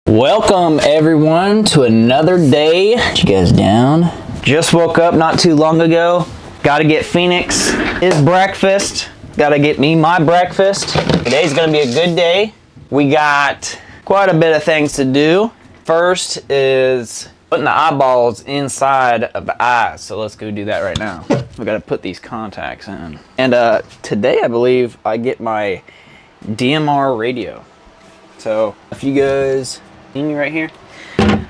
Welcome everyone to another day. You guys down? Just woke up not too long ago. Gotta get Phoenix his breakfast. Gotta get me my breakfast. Today's gonna be a good day. We got quite a bit of things to do. First is putting the eyeballs inside of the eyes. So let's go do that right now. We gotta put these contacts in. And today I believe I get my DMR radio. So if you guys see me right here,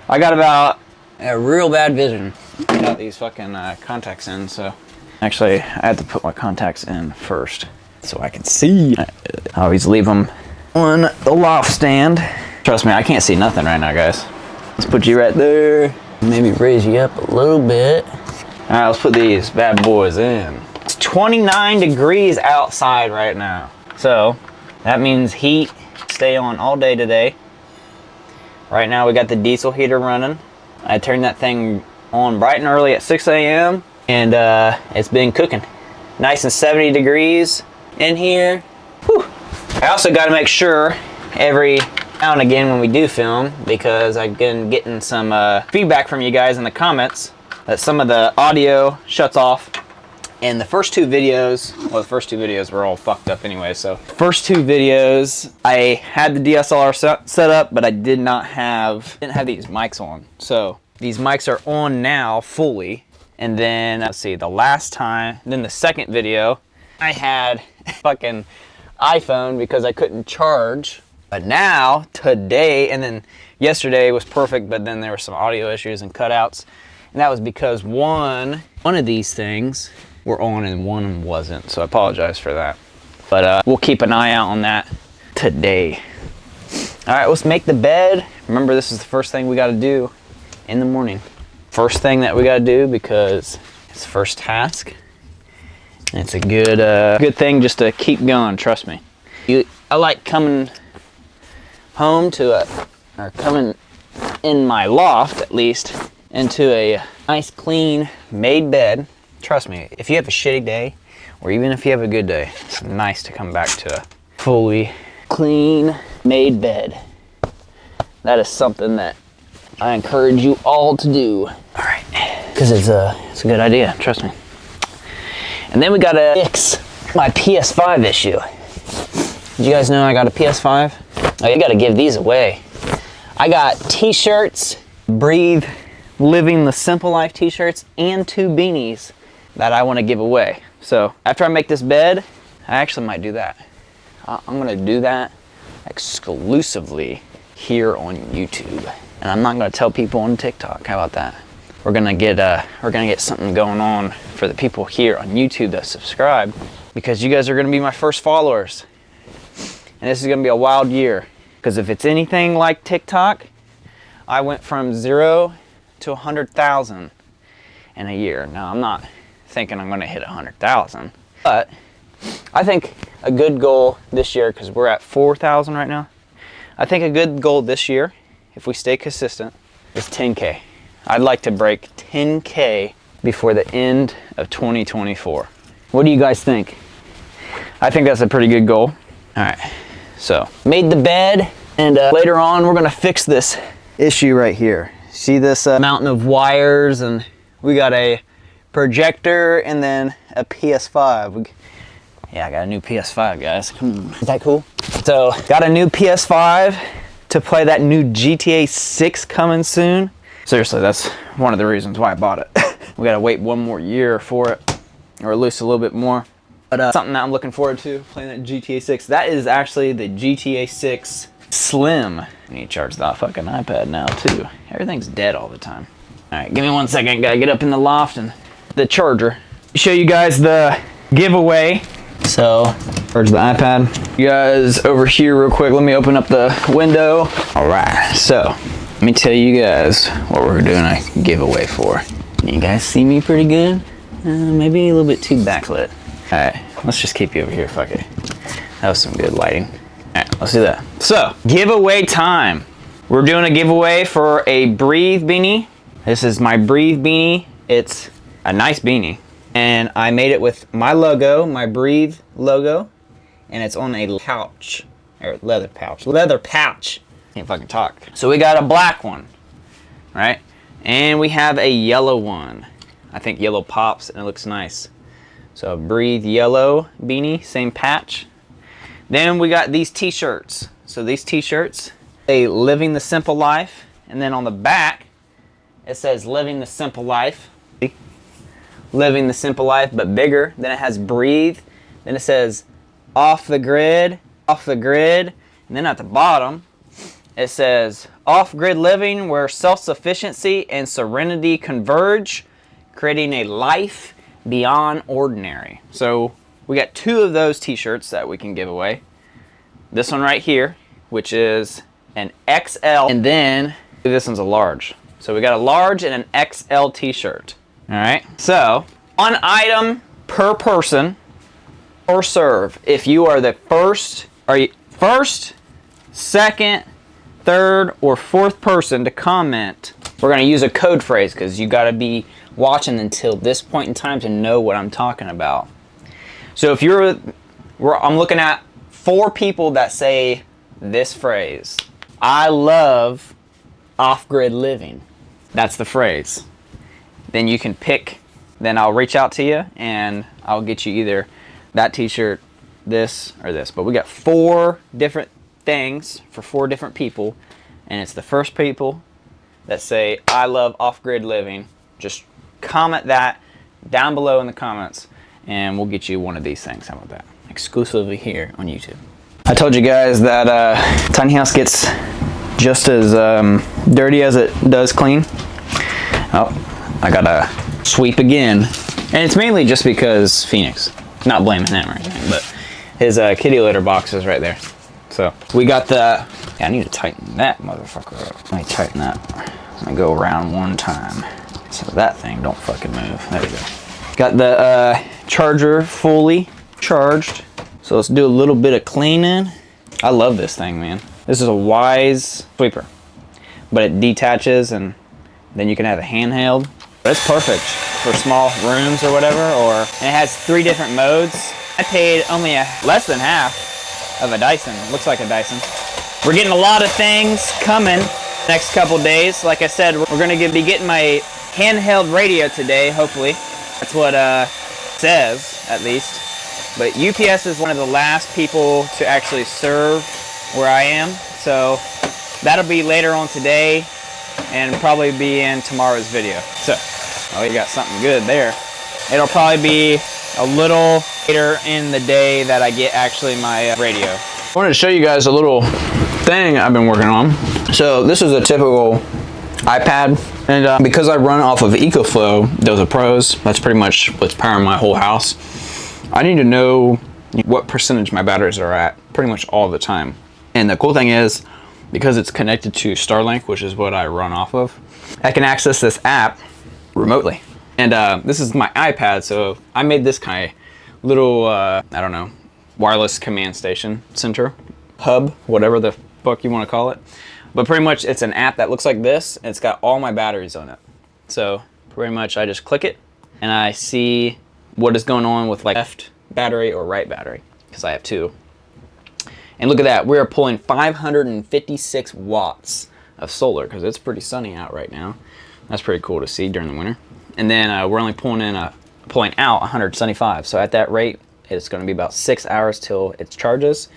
I got about a real bad vision. Got these fucking contacts in, so actually I had to put my contacts in first so I can see. I always leave them on the loft stand. Trust me, I can't see nothing right now, guys. Let's put you right there. Maybe raise you up a little bit. All right, let's put these bad boys in. It's 29 degrees outside right now, so that means heat stay on all day today. Right now we got the diesel heater running. I turned that thing on bright and early at 6 a.m. and it's been cooking. Nice and 70 degrees in here. Whew. I also got to make sure every now and again when we do film, because I've been getting some feedback from you guys in the comments that some of the audio shuts off. And the first two videos, well, the first two videos were all fucked up anyway, so first two videos, I had the DSLR set up, but I didn't have these mics on. So these mics are on now fully. And then, let's see, the last time, then the second video, I had a fucking iPhone because I couldn't charge. But now, today, and then yesterday was perfect, but then there were some audio issues and cutouts. And that was because one of these things were on and one wasn't, so I apologize for that. But we'll keep an eye out on that today. All right, let's make the bed. Remember, this is the first thing we got to do in the morning. First thing that we got to do, because it's the first task. And it's a good thing just to keep going. Trust me. I like coming home to or coming in my loft at least into a nice, clean, made bed. Trust me, if you have a shitty day, or even if you have a good day, it's nice to come back to a fully clean, made bed. That is something that I encourage you all to do. All right, because it's a good idea, trust me. And then we gotta fix my PS5 issue. Did you guys know I got a PS5? Oh, you gotta give these away. I got t-shirts, Breathe Living the Simple Life t-shirts, and 2 beanies that I want to give away. So after I make this bed, I actually might do that. I'm gonna do that exclusively here on YouTube, and I'm not gonna tell people on TikTok. How about that? We're gonna get something going on for the people here on YouTube that subscribe, because you guys are gonna be my first followers, and this is gonna be a wild year. Because if it's anything like TikTok, I went from 0 to 100,000 in a year. Now I'm not thinking I'm gonna hit 100,000, but I think a good goal this year, because we're at 4,000 right now, I think a good goal this year, if we stay consistent, is 10K. I'd like to break 10K before the end of 2024. What do you guys think? I think that's a pretty good goal. All right, so made the bed, and later on we're gonna fix this issue right here. See this mountain of wires, and we got a projector and then a PS5. Yeah, I got a new PS5, guys. Come on. Is that cool? So, got a new PS5 to play that new GTA 6 coming soon. Seriously, that's one of the reasons why I bought it. We gotta wait one more year for it, or at least a little bit more. But something that I'm looking forward to, playing that GTA 6. That is actually the GTA 6 Slim. I need to charge that fucking iPad now too. Everything's dead all the time. All right, give me 1 second. Gotta get up in the loft and the charger. Show you guys the giveaway. So, charge the iPad. You guys over here real quick. Let me open up the window. All right, so let me tell you guys what we're doing a giveaway for. You guys see me pretty good? Maybe a little bit too backlit. All right, let's just keep you over here. Fuck it. That was some good lighting. All right, let's do that. So, giveaway time. We're doing a giveaway for a Breathe beanie. This is my Breathe beanie. It's a nice beanie, and I made it with my logo, my Breathe logo, and it's on a pouch, or leather pouch. Can't fucking talk. So we got a black one, right? And we have a yellow one. I think yellow pops and it looks nice. So Breathe yellow beanie, same patch. Then we got these t-shirts. So these t-shirts, they Living the Simple Life. And then on the back, it says Living the Simple Life. Living the Simple Life, but bigger. Then it has Breathe. Then it says Off the Grid, Off the Grid. And then at the bottom, it says Off-Grid Living, where self-sufficiency and serenity converge, creating a life beyond ordinary. So we got 2 of those t-shirts that we can give away. This one right here, which is an XL, and then this one's a large. So we got a large and an XL t-shirt. All right, so 1 item per person or serve. If you are the first, second, third, or fourth person to comment, we're gonna use a code phrase because you gotta be watching until this point in time to know what I'm talking about. So if I'm looking at 4 people that say this phrase. I love off-grid living. That's the phrase. Then you can pick, then I'll reach out to you and I'll get you either that t-shirt, this, or this. But we got 4 different things for 4 different people, and it's the first people that say I love off-grid living. Just comment that down below in the comments and we'll get you one of these things. How about that? Exclusively here on YouTube. I told you guys that tiny house gets just as dirty as it does clean. Oh, I gotta sweep again, and it's mainly just because Phoenix. Not blaming him or anything, but his kitty litter box is right there. So we got the. Yeah, I need to tighten that motherfucker up. Let me tighten that. Let me go around 1 time so that thing don't fucking move. There we go. Got the charger fully charged. So let's do a little bit of cleaning. I love this thing, man. This is a Wise sweeper, but it detaches and then you can have a handheld. But it's perfect for small rooms or whatever, and it has 3 different modes. I paid only less than half of a Dyson. It looks like a Dyson. We're getting a lot of things coming next couple days. Like I said, we're gonna be getting my handheld radio today, hopefully. That's what says, at least. But UPS is one of the last people to actually serve where I am. So that'll be later on today and probably be in tomorrow's video. So, oh, you got something good there. It'll probably be a little later in the day that I get actually my radio. I wanted to show you guys a little thing I've been working on. So this is a typical iPad, and because I run off of EcoFlow, those are pros. That's pretty much what's powering my whole house. I need to know what percentage my batteries are at pretty much all the time. And the cool thing is, because it's connected to Starlink, which is what I run off of, I can access this app remotely. And this is my iPad, so I made this kind of little, I don't know, wireless command station center, hub, whatever the fuck you want to call it. But pretty much it's an app that looks like this, and it's got all my batteries on it. So pretty much I just click it, and I see what is going on with like left battery or right battery, because I have 2. And look at that, we're pulling 556 watts of solar because it's pretty sunny out right now. That's pretty cool to see during the winter. And then we're only pulling out 175. So at that rate, it's going to be about 6 hours till it charges.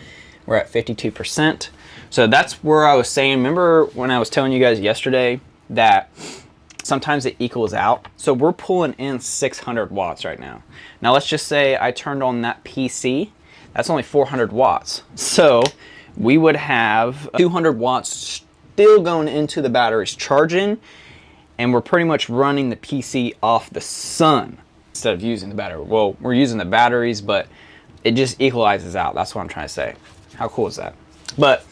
We're at 52%. So that's where I was saying, remember when I was telling you guys yesterday that sometimes it equals out? So we're pulling in 600 watts right now. Now let's just say I turned on that PC. That's only 400 watts. So we would have 200 watts still going into the batteries charging, and we're pretty much running the PC off the sun instead of using the battery. Well, we're using the batteries, but it just equalizes out. That's what I'm trying to say. How cool is that? But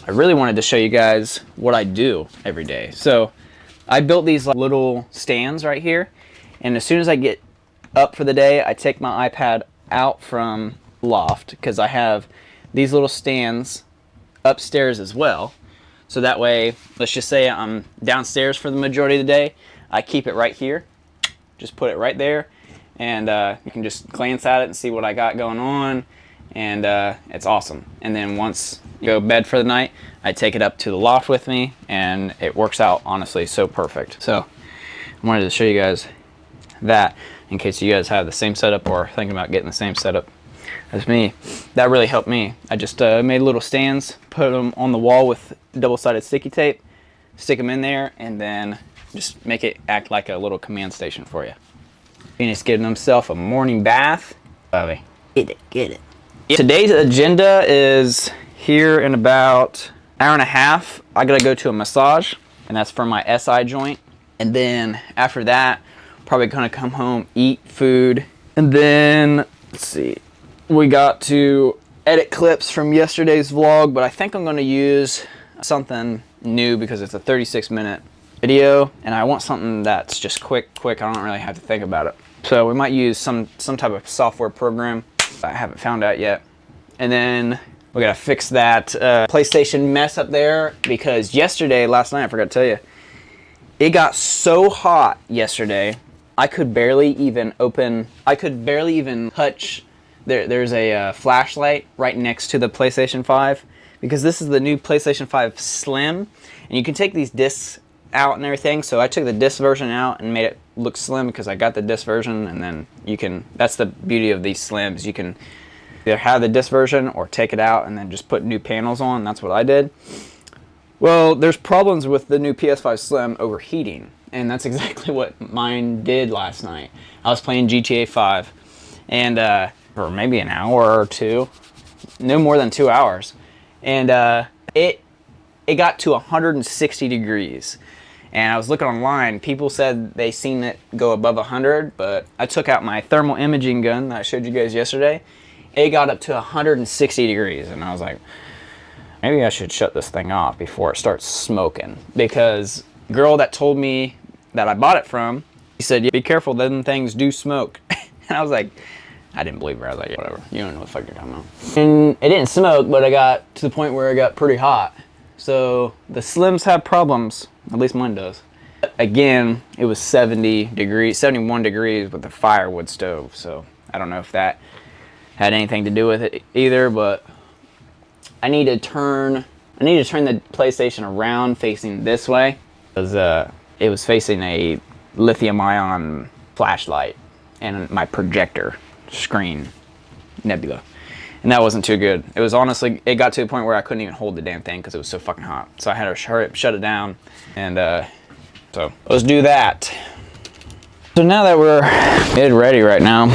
I really wanted to show you guys what I do every day. So I built these little stands right here, and as soon as I get up for the day, I take my iPad out from loft because I have these little stands upstairs as well. So that way, let's just say I'm downstairs for the majority of the day, I keep it right here, just put it right there, and you can just glance at it and see what I got going on, and it's awesome. And then once go to bed for the night, I take it up to the loft with me, and it works out honestly so perfect. So I wanted to show you guys that in case you guys have the same setup or thinking about getting the same setup as me. That really helped me. I just made little stands, put them on the wall with double-sided sticky tape, stick them in there, and then just make it act like a little command station for you. Phoenix getting himself a morning bath. Bobby, get it. Today's agenda is here in about an hour and a half. I gotta go to a massage, and that's for my SI joint. And then after that, probably gonna come home, eat food, and then let's see. We got to edit clips from yesterday's vlog, but I think I'm gonna use something new because it's a 36-minute video, and I want something that's just quick. I don't really have to think about it. So we might use some type of software program I haven't found out yet. And then we gotta fix that PlayStation mess up there, because last night, I forgot to tell you, it got so hot yesterday, I could barely even touch. There's a flashlight right next to the PlayStation 5, because this is the new PlayStation 5 Slim, and you can take these discs out and everything. So I took the disc version out and made it look slim because I got the disc version, and then that's the beauty of these Slims. You can either have the disc version or take it out and then just put new panels on. That's what I did. Well, there's problems with the new PS5 Slim overheating, and that's exactly what mine did last night. I was playing GTA 5, and for maybe an hour or two, no more than 2 hours, and it got to 160 degrees. And I was looking online, people said they seen it go above 100, but I took out my thermal imaging gun that I showed you guys yesterday. It got up to 160 degrees, and I was like, maybe I should shut this thing off before it starts smoking. Because the girl that told me that I bought it from, she said, yeah, be careful, them things do smoke. And I was like, I didn't believe her. I was like, yeah, whatever, you don't know what the fuck you're talking about. And it didn't smoke, but I got to the point where it got pretty hot. So the Slims have problems, at least mine does. Again, it was 71 degrees with the firewood stove. So I don't know if that had anything to do with it either, but I need to turn the PlayStation around facing this way, because it was facing a lithium-ion flashlight and my projector screen nebula, and that wasn't too good. It was honestly, it got to a point where I couldn't even hold the damn thing because it was so fucking hot. So I had to hurry up, shut it down, and so let's do that. So now that we're ready right now,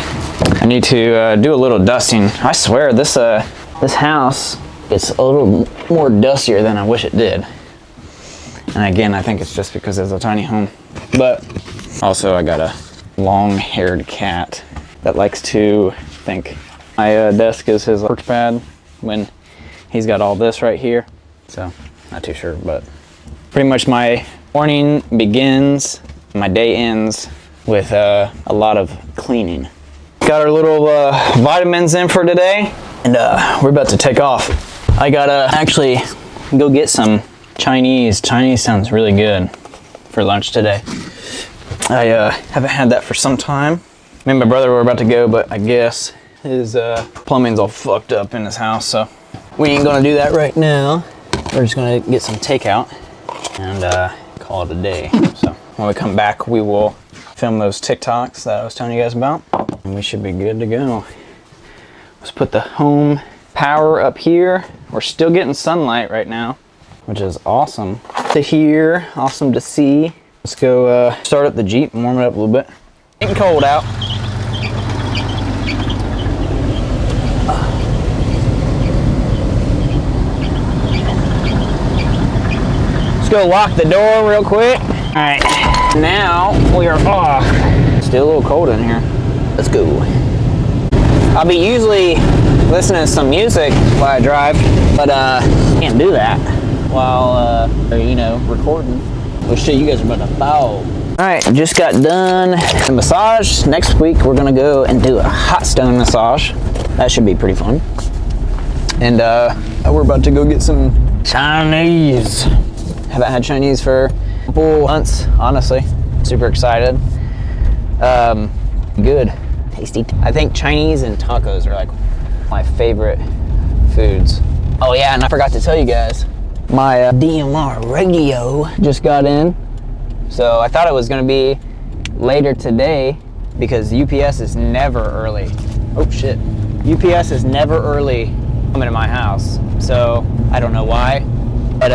I need to do a little dusting. I swear this house, it's a little more dustier than I wish it did. And again, I think it's just because it's a tiny home. But also I got a long-haired cat that likes to think my desk is his porch pad when he's got all this right here. So, not too sure, but pretty much my morning begins, my day ends with a lot of cleaning. Got our little vitamins in for today, and we're about to take off. I gotta actually go get some Chinese. Chinese sounds really good for lunch today. I haven't had that for some time. Me and my brother were about to go, but I guess his plumbing's all fucked up in his house, so we ain't gonna do that right now. We're just gonna get some takeout and call it a day. So when we come back, we will film those TikToks that I was telling you guys about, and we should be good to go. Let's put the home power up here. We're still getting sunlight right now, which is awesome to hear, awesome to see. Let's go start up the Jeep and warm it up a little bit. Getting cold out. Let's go lock the door real quick. All right, now we are off. Still a little cold in here. Let's go. I'll be usually listening to some music while I drive, but can't do that while recording. Which shit you guys are about to bow. Alright, just got done the massage. Next week we're gonna go and do a hot stone massage. That should be pretty fun. And we're about to go get some Chinese. Haven't had Chinese for a couple months, honestly. Super excited. Good. Tasty. I think Chinese and tacos are like my favorite foods. Oh yeah, and I forgot to tell you guys, my DMR radio just got in. So I thought it was gonna be later today because UPS is never early. Oh shit. UPS is never early coming to my house. So I don't know why, but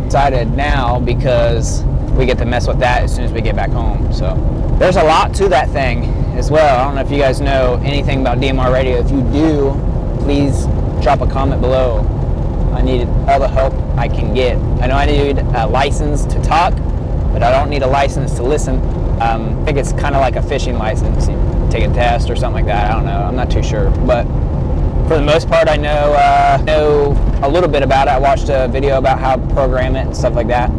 decided now because we get to mess with that as soon as we get back home. So there's a lot to that thing as well. I don't know if you guys know anything about DMR radio. If you do, please drop a comment below. I need all the help I can get. I know I need a license to talk, but I don't need a license to listen. I think it's kind of like a fishing license. You take a test or something like that. I don't know. I'm not too sure. But for the most part, I know a little bit about it. I watched a video about how to program it and stuff like that.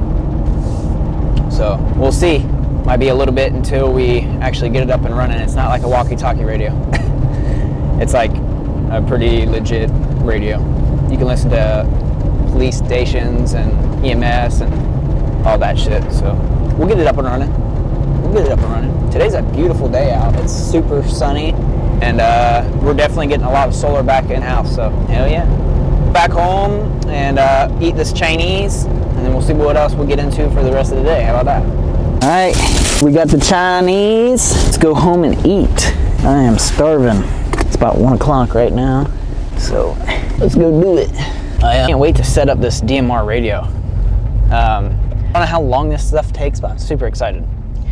So we'll see. Might be a little bit until we actually get it up and running. It's not like a walkie-talkie radio. It's like a pretty legit radio. You can listen to police stations and EMS and all that shit. So we'll get it up and running. Today's a beautiful day out. It's super sunny, and we're definitely getting a lot of solar back in-house, so hell yeah. Back home and eat this Chinese, and then we'll see what else we'll get into for the rest of the day. How about that? All right, we got the Chinese. Let's go home and eat. I am starving. It's about 1 o'clock right now, so let's go do it. I can't wait to set up this DMR radio. I don't know how long this stuff takes, but I'm super excited.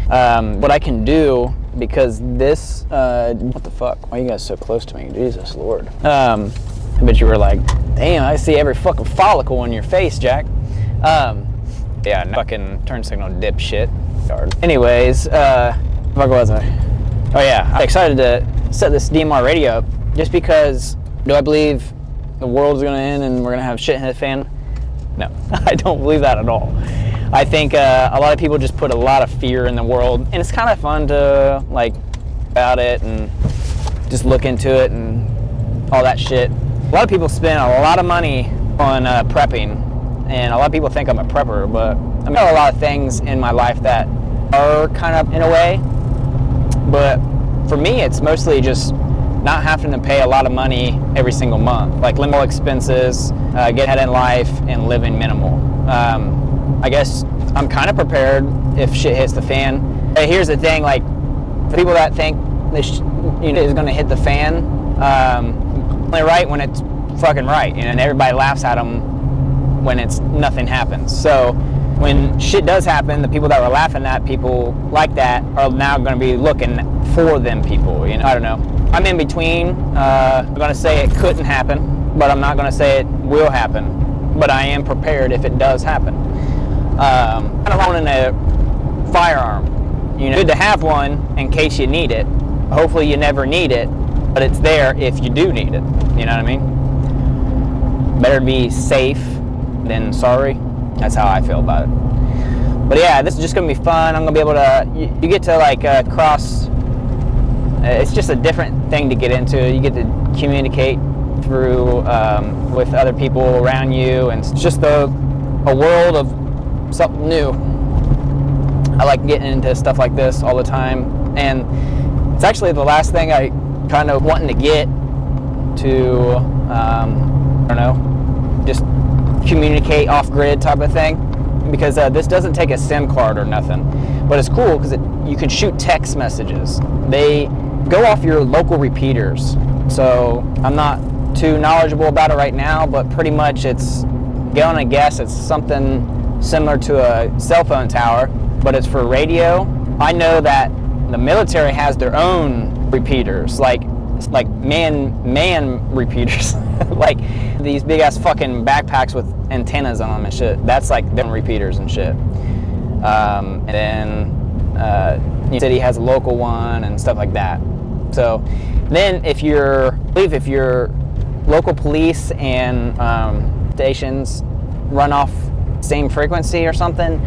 What I can do, because this, what the fuck? Why are you guys so close to me? Jesus Lord. I bet you were like, damn, I see every fucking follicle in your face, Jack. Yeah, no fucking turn signal dipshit. Anyways, fuck was I? Oh yeah, I'm excited to set this DMR radio up, just because, do I believe the world's gonna end and we're gonna have shit hit the fan? No, I don't believe that at all. I think a lot of people just put a lot of fear in the world, and it's kind of fun to like about it and just look into it and all that shit. A lot of people spend a lot of money on prepping, and a lot of people think I'm a prepper, but I mean, a lot of things in my life that are kind of in a way, but for me it's mostly just not having to pay a lot of money every single month, like limo expenses, get ahead in life, and living minimal. I guess I'm kind of prepared if shit hits the fan. Here's the thing, like, for people that think this is going to hit the fan, only right when it's fucking right, and everybody laughs at them when nothing happens. So when shit does happen, the people that were laughing at people like that are now going to be looking for them people. I don't know. I'm in between. I'm going to say it couldn't happen, but I'm not going to say it will happen. But I am prepared if it does happen. Kind of owning a firearm. Good to have one in case you need it. Hopefully you never need it, but it's there if you do need it. You know what I mean? Better be safe than sorry. That's how I feel about it. But yeah, this is just gonna be fun. I'm gonna be able to. You get to like cross. It's just a different thing to get into. You get to communicate through with other people around you, and it's just a world of something new. I like getting into stuff like this all the time, and it's actually the last thing I kind of wanting to get to, I don't know, just communicate off-grid type of thing, because this doesn't take a SIM card or nothing, but it's cool because you can shoot text messages. They go off your local repeaters, so I'm not too knowledgeable about it right now, but pretty much it's, gonna guess it's something similar to a cell phone tower, but it's for radio. I know that the military has their own repeaters, like man repeaters, like these big ass fucking backpacks with antennas on them and shit. That's like them repeaters and shit. And then New City has a local one and stuff like that. So then if your local police and stations run off same frequency or something,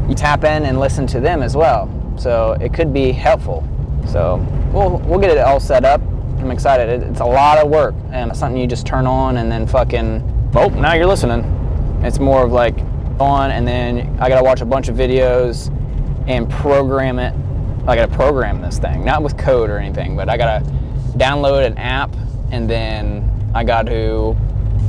you tap in and listen to them as well. So it could be helpful. So we'll get it all set up. I'm excited. It's a lot of work, and it's something you just turn on and then fucking, oh, now you're listening. It's more of like on, and then I gotta watch a bunch of videos and program it. I gotta program this thing, not with code or anything, but I gotta download an app, and then I got to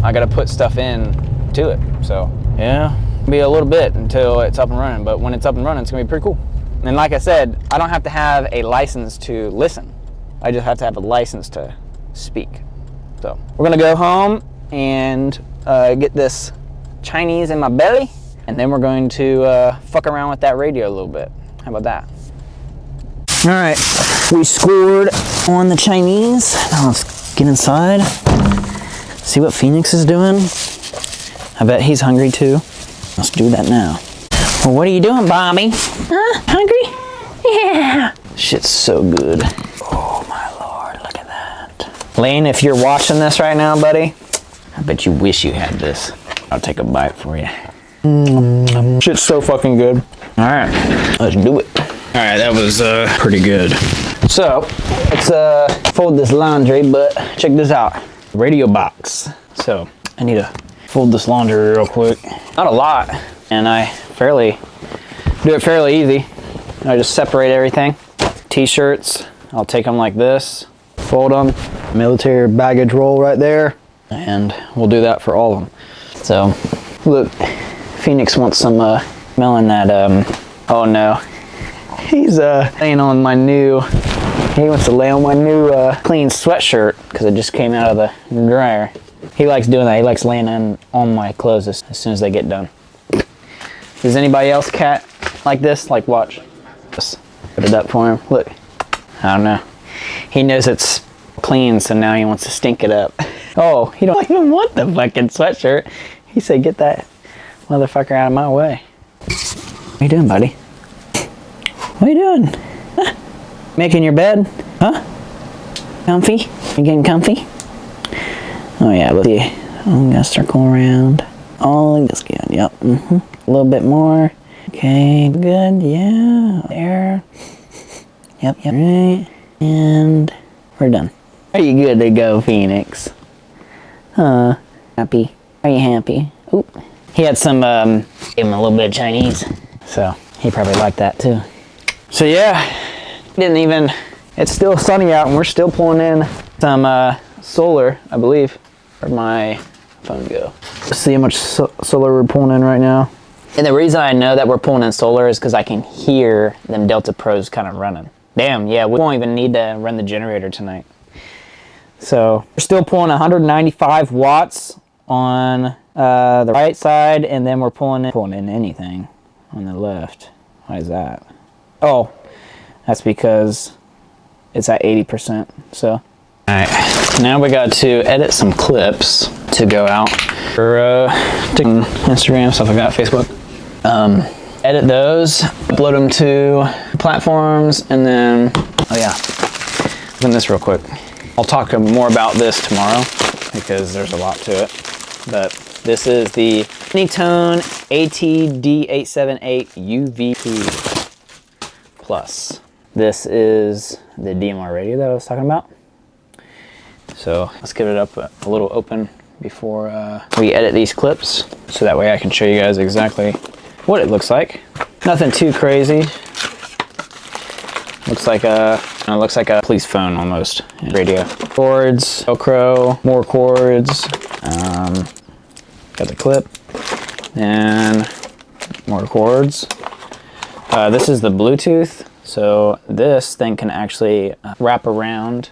I gotta put stuff in to it. So yeah, be a little bit until it's up and running, but when it's up and running, it's gonna be pretty cool. And like I said, I don't have to have a license to listen. I just have to have a license to speak. So we're gonna go home and get this Chinese in my belly, and then we're going to fuck around with that radio a little bit. How about that? All right, we scored on the Chinese. Now let's get inside, see what Phoenix is doing. I bet he's hungry too. Let's do that now. Well, what are you doing, Bobby? Huh? Hungry? Yeah. Shit's so good. Oh my Lord, look at that. Lane, if you're watching this right now, buddy, I bet you wish you had this. I'll take a bite for you. Shit's so fucking good. All right, let's do it. All right, that was pretty good. So let's fold this laundry, but check this out. Radio box. So I need to fold this laundry real quick. Not a lot, and I do it fairly easy. I just separate everything. T-shirts, I'll take them like this, fold them, military baggage roll right there, and we'll do that for all of them. So look, Phoenix wants some smelling that oh no, he's laying on my new, he wants to lay on my new clean sweatshirt because it just came out of the dryer. He likes doing that. He likes laying on my clothes as soon as they get done. Does anybody else cat like this? Like, watch. Just put it up for him. Look. I don't know. He knows it's clean, so now he wants to stink it up. Oh, he don't even want the fucking sweatshirt. He said, get that motherfucker out of my way. What are you doing, buddy? What are you doing? Huh? Making your bed? Huh? Comfy? You getting comfy? Oh yeah, let's see. I'm gonna circle around. Oh, like this good. Yep. A little bit more. Okay, good. Yeah. There. Yep. Right. And we're done. Are you good to go, Phoenix? Huh? Happy? Are you happy? Oop. He had some. Gave him a little bit of Chinese, so he probably liked that too. So yeah, didn't even. It's still sunny out, and we're still pulling in some solar, I believe. Where'd my phone go? Let's see how much solar we're pulling in right now. And the reason I know that we're pulling in solar is because I can hear them Delta Pros kind of running. Damn, yeah, we won't even need to run the generator tonight. So we're still pulling 195 watts on the right side, and then we're pulling in anything on the left. Why is that? Oh, that's because it's at 80%. So. Alright, now we got to edit some clips to go out for Instagram, stuff like that, Facebook. Edit those, upload them to platforms, and then, oh yeah, open this real quick. I'll talk more about this tomorrow because there's a lot to it. But this is the Anytone ATD878 UVP Plus. This is the DMR radio that I was talking about. So let's give it up a little open before we edit these clips, so that way I can show you guys exactly what it looks like. Nothing too crazy. Looks like a police phone almost. Radio. Cords, Velcro, more cords. Got the clip, and more cords. This is the Bluetooth, so this thing can actually wrap around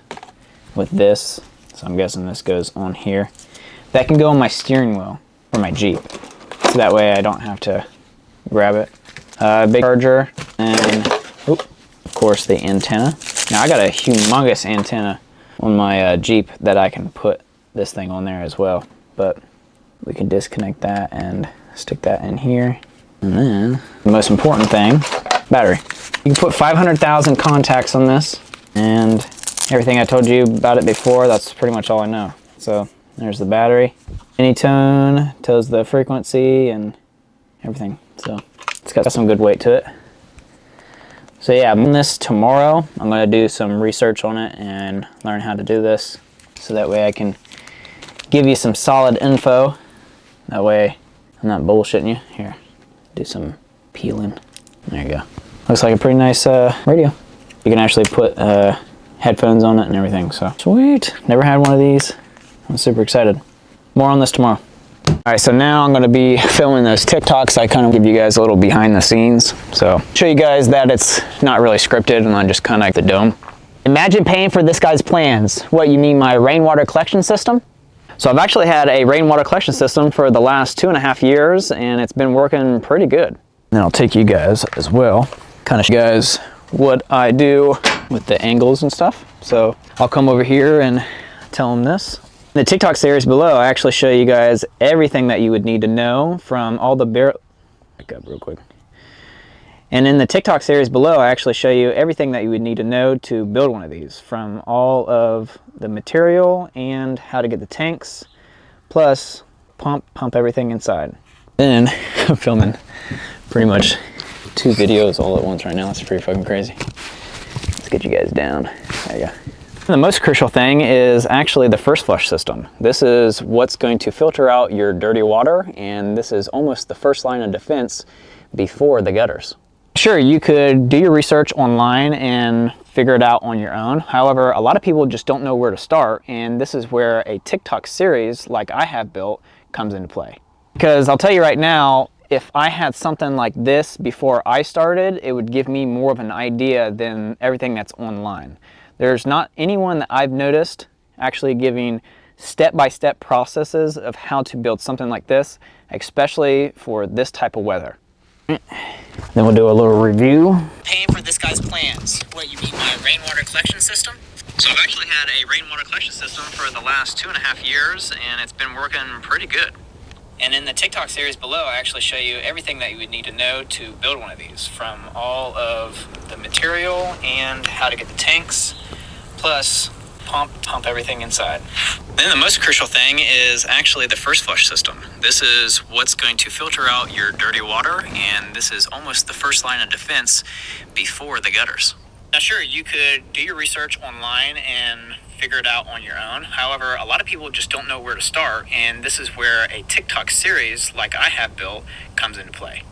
with this. So I'm guessing this goes on here. That can go on my steering wheel for my Jeep. So that way I don't have to grab it. Big charger, and of course the antenna. Now I got a humongous antenna on my Jeep that I can put this thing on there as well. But we can disconnect that and stick that in here. And then the most important thing, battery. You can put 500,000 contacts on this, and everything I told you about it before, that's pretty much all I know. So there's the battery. Anytone tells the frequency and everything. So it's got some good weight to it. So yeah, I'm on this tomorrow. I'm gonna do some research on it and learn how to do this, so that way I can give you some solid info. That way I'm not bullshitting you. Here, do some peeling. There you go. Looks like a pretty nice radio. You can actually put headphones on it and everything, so sweet. Never had one of these. I'm super excited. More on this tomorrow. All right, so now I'm going to be filming those TikToks. I kind of give you guys a little behind the scenes. So show you guys that it's not really scripted and I'm just kind of like the dome. Imagine paying for this guy's plans. What, you mean my rainwater collection system? So I've actually had a rainwater collection system for the last 2.5 years and it's been working pretty good. Then I'll take you guys as well, kind of show you guys what I do with the angles and stuff. So I'll come over here and tell them this. In the TikTok series below, I actually show you guys everything that you would need to know from all the back up real quick. And in the TikTok series below, I actually show you everything that you would need to know to build one of these, from all of the material and how to get the tanks, plus pump everything inside. Then I'm filming pretty much 2 videos all at once right now. It's pretty fucking crazy. Let's get you guys down. There you go. The most crucial thing is actually the first flush system. This is what's going to filter out your dirty water, and this is almost the first line of defense before the gutters. Sure, you could do your research online and figure it out on your own. However, a lot of people just don't know where to start, and this is where a TikTok series like I have built comes into play. Because I'll tell you right now, if I had something like this before I started, it would give me more of an idea than everything that's online. There's not anyone that I've noticed actually giving step-by-step processes of how to build something like this, especially for this type of weather. Then we'll do a little review. Paying for this guy's plans. What, you mean my rainwater collection system? So I've actually had a rainwater collection system for the last 2.5 years, and it's been working pretty good. And in the TikTok series below, I actually show you everything that you would need to know to build one of these, from all of the material and how to get the tanks, plus pump everything inside. Then the most crucial thing is actually the first flush system. This is what's going to filter out your dirty water, and this is almost the first line of defense before the gutters. Now sure, you could do your research online and figure it out on your own. However, a lot of people just don't know where to start, and this is where a TikTok series like I have built comes into play.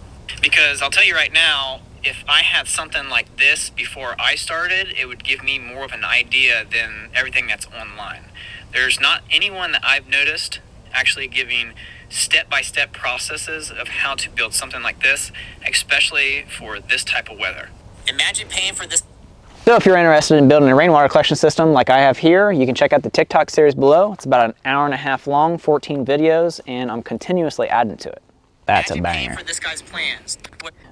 Because I'll tell you right now, if I had something like this before I started, it would give me more of an idea than everything that's online. There's not anyone that I've noticed actually giving step-by-step processes of how to build something like this, especially for this type of weather. Imagine paying for this. So if you're interested in building a rainwater collection system like I have here, you can check out the TikTok series below. It's about 1.5 hours long, 14 videos, and I'm continuously adding to it. That's a banger. For this guy's plans.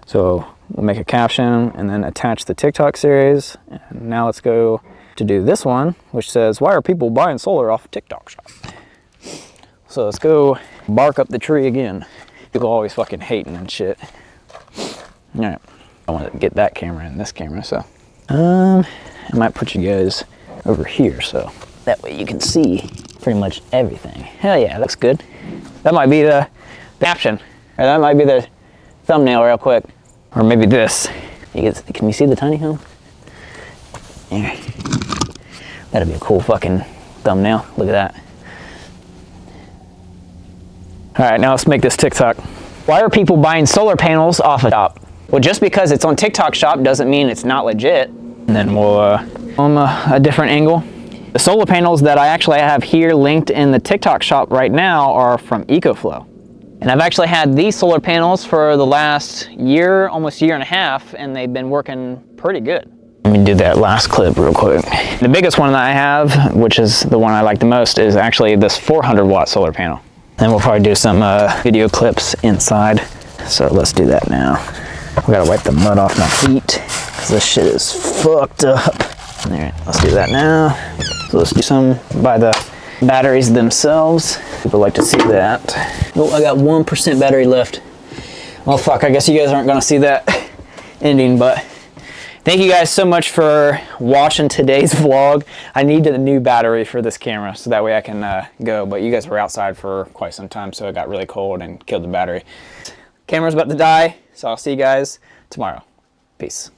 So we'll make a caption and then attach the TikTok series. And now let's go to do this one, which says, why are people buying solar off TikTok shop? So let's go bark up the tree again. People always fucking hating and shit. All right, I want to get that camera and this camera, so. I might put you guys over here so that way you can see pretty much everything. Hell yeah, looks good. That might be the caption, or that might be the thumbnail real quick. Or maybe this. Can you see the tiny home? Yeah. That'd be a cool fucking thumbnail. Look at that. All right, now let's make this TikTok. Why are people buying solar panels off a shop? Well, just because it's on TikTok shop doesn't mean it's not legit. And then we'll on a different angle. The solar panels that I actually have here linked in the TikTok shop right now are from EcoFlow. And I've actually had these solar panels for the last year, almost 1.5 years, and they've been working pretty good. Let me do that last clip real quick. The biggest one that I have, which is the one I like the most, is actually this 400-watt solar panel. Then we'll probably do some video clips inside. So let's do that now. We gotta wipe the mud off my feet because this shit is fucked up. All right, let's do that now. So let's do some by the batteries themselves. People like to see that. Oh, I got 1% battery left. Well, fuck, I guess you guys aren't gonna see that ending, but thank you guys so much for watching today's vlog. I needed a new battery for this camera so that way I can go, but you guys were outside for quite some time, so it got really cold and killed the battery. Camera's about to die. So I'll see you guys tomorrow. Peace.